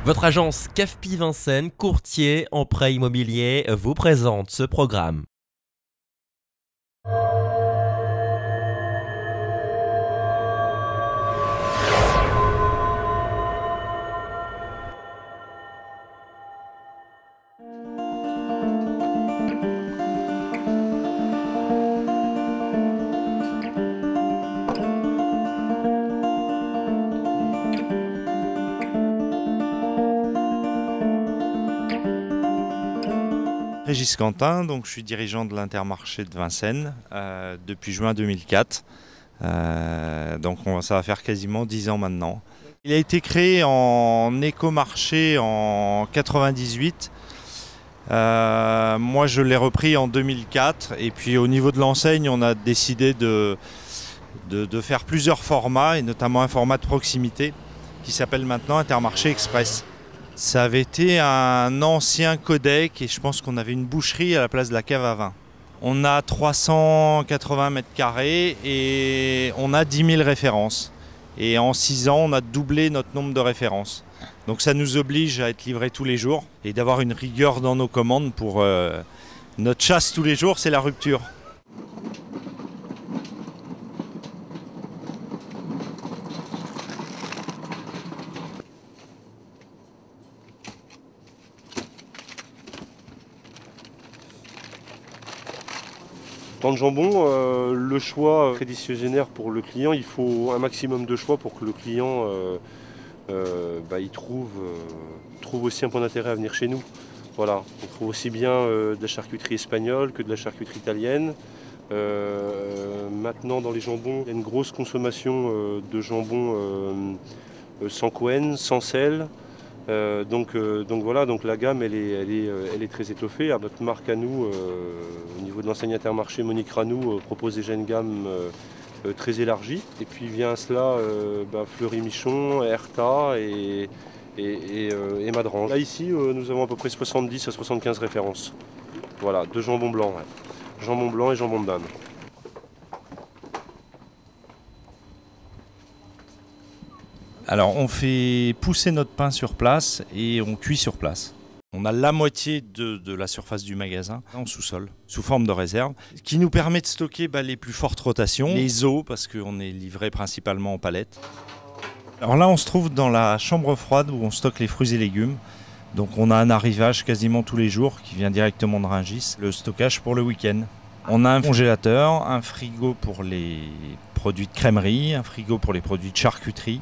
Votre agence CAFPI Vincennes, courtier en prêt immobilier, vous présente ce programme. Régis Quentin, donc je suis dirigeant de l'Intermarché de Vincennes depuis juin 2004. Donc ça va faire quasiment 10 ans maintenant. Il a été créé en écomarché en 98. Moi je l'ai repris en 2004 et puis au niveau de l'enseigne on a décidé de faire plusieurs formats et notamment un format de proximité qui s'appelle maintenant Intermarché Express. Ça avait été un ancien codec et je pense qu'on avait une boucherie à la place de la cave à vin. On a 380 mètres carrés et on a 10 000 références. Et en 6 ans, on a doublé notre nombre de références. Donc ça nous oblige à être livrés tous les jours et d'avoir une rigueur dans nos commandes pour notre chasse tous les jours, c'est la rupture. Dans le jambon, le choix très décisionnaire pour le client, il faut un maximum de choix pour que le client il trouve aussi un point d'intérêt à venir chez nous. Voilà. On trouve aussi bien de la charcuterie espagnole que de la charcuterie italienne. Maintenant dans les jambons, il y a une grosse consommation de jambon sans Cohen, sans sel. Donc la gamme elle est très étoffée. Alors, notre marque à nous, au niveau de l'enseigne Intermarché, Monique Ranou propose déjà une gamme très élargie. Et puis vient cela Fleury Michon, Erta et Madrange. Là ici nous avons à peu près 70 à 75 références. Voilà, de jambon blanc. Ouais. Jambon blanc et jambon de dame. Alors on fait pousser notre pain sur place et on cuit sur place. On a la moitié de la surface du magasin en sous-sol, sous forme de réserve, qui nous permet de stocker les plus fortes rotations, les os, parce qu'on est livré principalement en palettes. Alors là on se trouve dans la chambre froide où on stocke les fruits et légumes. Donc on a un arrivage quasiment tous les jours qui vient directement de Rungis, le stockage pour le week-end. On a un congélateur, un frigo pour les produits de crèmerie, un frigo pour les produits de charcuterie.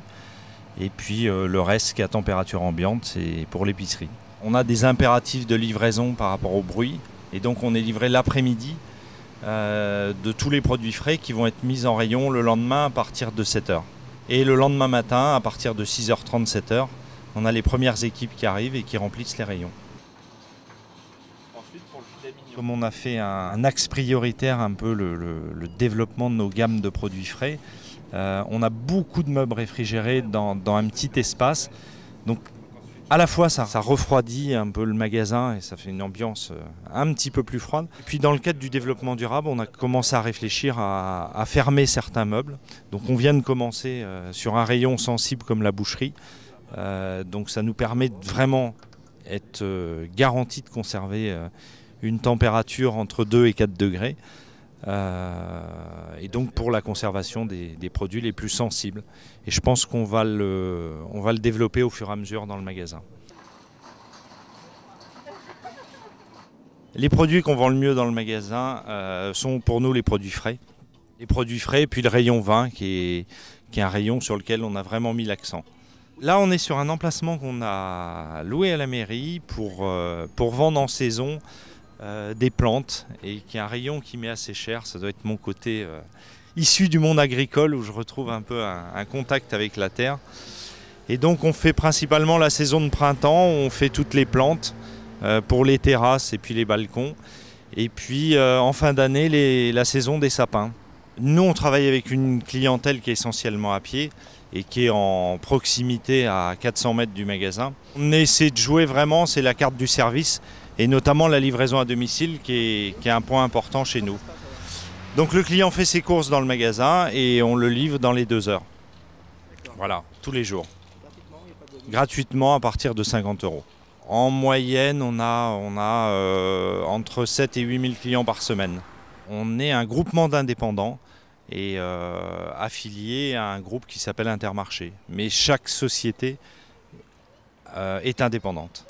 Et puis le reste qui est à température ambiante, c'est pour l'épicerie. On a des impératifs de livraison par rapport au bruit. Et donc on est livré l'après-midi de tous les produits frais qui vont être mis en rayon le lendemain à partir de 7h. Et le lendemain matin, à partir de 6h30, 7h, on a les premières équipes qui arrivent et qui remplissent les rayons. Comme on a fait un axe prioritaire, un peu le développement de nos gammes de produits frais, on a beaucoup de meubles réfrigérés dans un petit espace. Donc à la fois ça refroidit un peu le magasin et ça fait une ambiance un petit peu plus froide. Et puis dans le cadre du développement durable, on a commencé à réfléchir à fermer certains meubles. Donc on vient de commencer sur un rayon sensible comme la boucherie. Donc ça nous permet de vraiment être garanti de conserver une température entre 2 et 4 degrés. Et donc pour la conservation des produits les plus sensibles. Et je pense qu'on va le développer au fur et à mesure dans le magasin. Les produits qu'on vend le mieux dans le magasin sont pour nous les produits frais. Les produits frais et puis le rayon vin qui est un rayon sur lequel on a vraiment mis l'accent. Là on est sur un emplacement qu'on a loué à la mairie pour vendre en saison des plantes et qui est un rayon qui m'est assez cher. Ça doit être mon côté issu du monde agricole où je retrouve un peu un contact avec la terre. Et donc on fait principalement la saison de printemps, on fait toutes les plantes pour les terrasses et puis les balcons. Et puis en fin d'année, la saison des sapins. Nous on travaille avec une clientèle qui est essentiellement à pied et qui est en proximité à 400 mètres du magasin. On essaie de jouer vraiment, c'est la carte du service. Et notamment la livraison à domicile qui est un point important chez nous. Donc le client fait ses courses dans le magasin et on le livre dans les 2 heures. Voilà, tous les jours. gratuitement à partir de 50 €. En moyenne, on a entre 7 et 8 000 clients par semaine. On est un groupement d'indépendants et affilié à un groupe qui s'appelle Intermarché. Mais chaque société est indépendante.